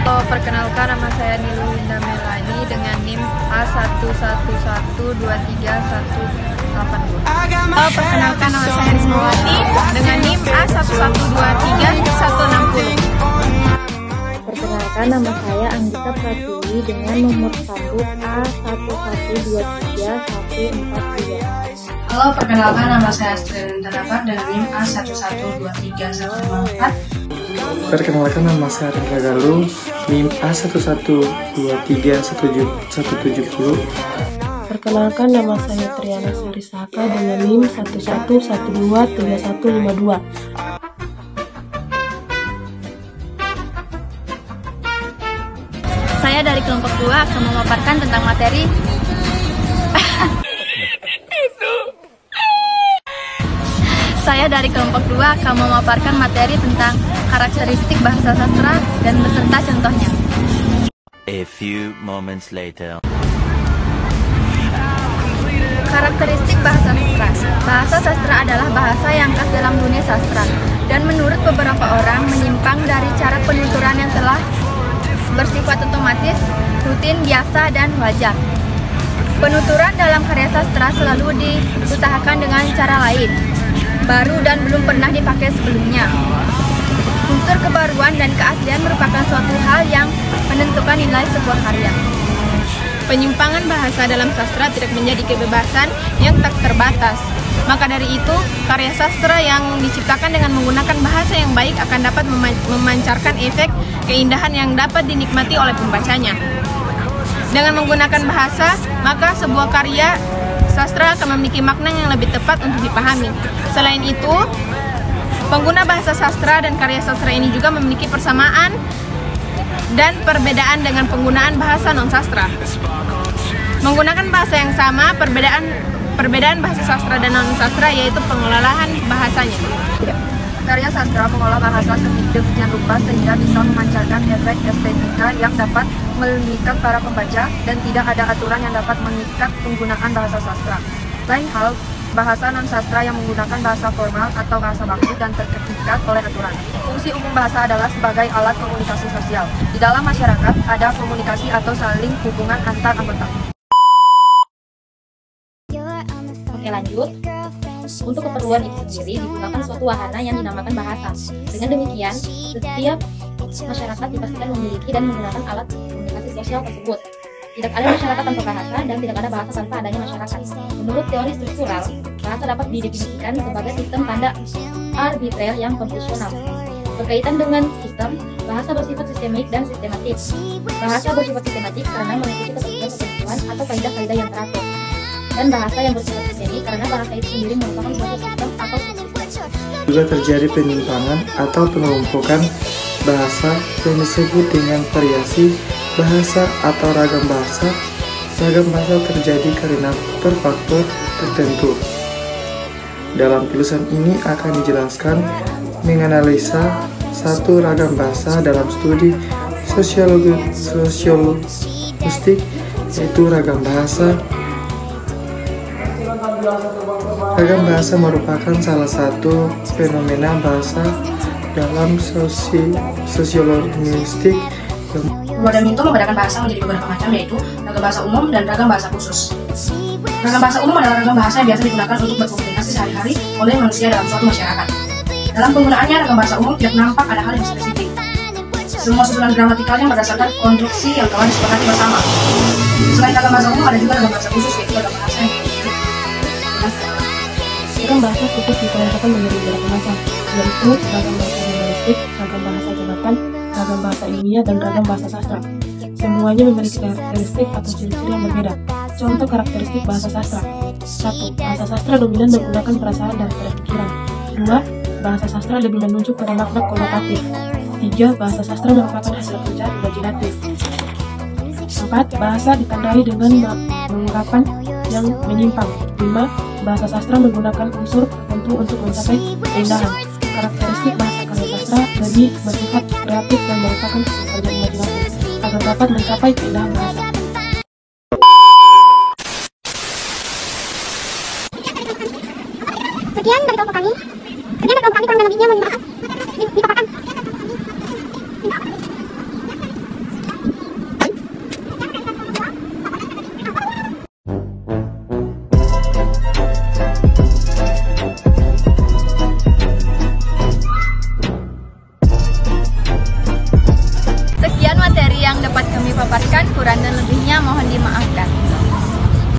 Oh, perkenalkan, nama saya Nilu Winda Melani dengan NIM A111231882. Oh, perkenalkan, nama saya Rismawati dengan NIM A1123160. Perkenalkan, nama saya Anggita Pratiwi dengan nomor sambut A1123142. Halo, perkenalkan, nama saya Astrid Tanabar dengan NIM A1123154. Perkenalkan, nama saya Rendra Galuh, NIM A1123170. Perkenalkan, nama saya Triana Sarisaka dengan NIM 11123152. Saya dari kelompok 2 akan memaparkan tentang materi Saya dari kelompok 2 akan memaparkan materi tentang karakteristik bahasa sastra dan beserta contohnya. A few moments later. Karakteristik bahasa sastra. Bahasa sastra adalah bahasa yang khas dalam dunia sastra dan menurut beberapa orang menyimpang dari cara penuturan yang telah bersifat otomatis, rutin, biasa, dan wajar. Penuturan dalam karya sastra selalu diusahakan dengan cara lain, baru dan belum pernah dipakai sebelumnya. Unsur kebaruan dan keaslian merupakan suatu hal yang menentukan nilai sebuah karya. Penyimpangan bahasa dalam sastra tidak menjadi kebebasan yang tak terbatas. Maka dari itu, karya sastra yang diciptakan dengan menggunakan bahasa yang baik akan dapat memancarkan efek keindahan yang dapat dinikmati oleh pembacanya. Dengan menggunakan bahasa, maka sebuah karya sastra akan memiliki makna yang lebih tepat untuk dipahami. Selain itu, pengguna bahasa sastra dan karya sastra ini juga memiliki persamaan dan perbedaan dengan penggunaan bahasa non-sastra. Menggunakan bahasa yang sama, perbedaan bahasa sastra dan non-sastra yaitu pengelolaan bahasanya. Karya sastra mengolah bahasa sedemikian rupa sehingga bisa memancarkan efek estetika yang dapat memikat para pembaca dan tidak ada aturan yang dapat mengikat penggunaan bahasa sastra. Lain hal, bahasa non-sastra yang menggunakan bahasa formal atau bahasa baku dan terikat oleh aturan. Fungsi umum bahasa adalah sebagai alat komunikasi sosial. Di dalam masyarakat ada komunikasi atau saling hubungan antar anggota. Oke, lanjut. Untuk keperluan itu sendiri digunakan suatu wahana yang dinamakan bahasa. Dengan demikian, setiap masyarakat dipastikan memiliki dan menggunakan alat komunikasi sosial tersebut. Tidak ada masyarakat tanpa bahasa dan tidak ada bahasa tanpa adanya masyarakat. Menurut teori struktural, bahasa dapat didefinisikan sebagai sistem tanda arbitrer yang konstitusional. Berkaitan dengan sistem, bahasa bersifat sistemik dan sistematik. Bahasa bersifat sistematik karena mengikuti ketentuan atau kaidah-kaidah yang teratur. Dan bahasa yang bersifat sistemik karena bahasa itu sendiri merupakan suatu sistem atau subsistem. Juga terjadi penyimpangan atau pengelompokan bahasa yang disebut dengan variasi bahasa atau ragam bahasa. Ragam bahasa terjadi karena faktor tertentu. Dalam tulisan ini akan dijelaskan menganalisa satu ragam bahasa dalam studi sosiologis, yaitu ragam bahasa. Ragam bahasa merupakan salah satu fenomena bahasa dalam sosiolinguistik. Model Minto membedakan bahasa menjadi beberapa macam, yaitu ragam bahasa umum dan ragam bahasa khusus. Ragam bahasa umum adalah ragam bahasa yang biasa digunakan untuk berkomunikasi sehari-hari oleh manusia dalam suatu masyarakat. Dalam penggunaannya, ragam bahasa umum tidak nampak ada hal yang spesifik. Semua susunan gramatikalnya berdasarkan konstruksi yang telah disepakati bersama. Selain ragam bahasa umum, ada juga ragam bahasa khusus, yaitu ragam bahasa yang Ragam bahasa khusus dikelompokkan menjadi beberapa macam, yaitu ragam bahasa jurnalistik, ragam bahasa jabatan, ragam bahasa ilmiah, dan ragam bahasa sastra. Semuanya memiliki karakteristik atau ciri-ciri yang berbeda. Contoh karakteristik bahasa sastra. 1. Bahasa sastra dominan menggunakan perasaan daripada pikiran. 2. Bahasa sastra lebih menunjuk pada makna konotatif. 3. Bahasa sastra merupakan hasil kerja imajinatif. 4. Bahasa ditandai dengan pengungkapan yang menyimpang. 5. Bahasa sastra menggunakan unsur tertentu untuk mencapai keindahan. Karakteristik bahasa karya sastra lebih bersifat kreatif dan merupakan hasil kerja imajinatif agar dapat mencapai keindahan bahasa. Sekian dari kelompok kami kurang lebihnya mohon maaf.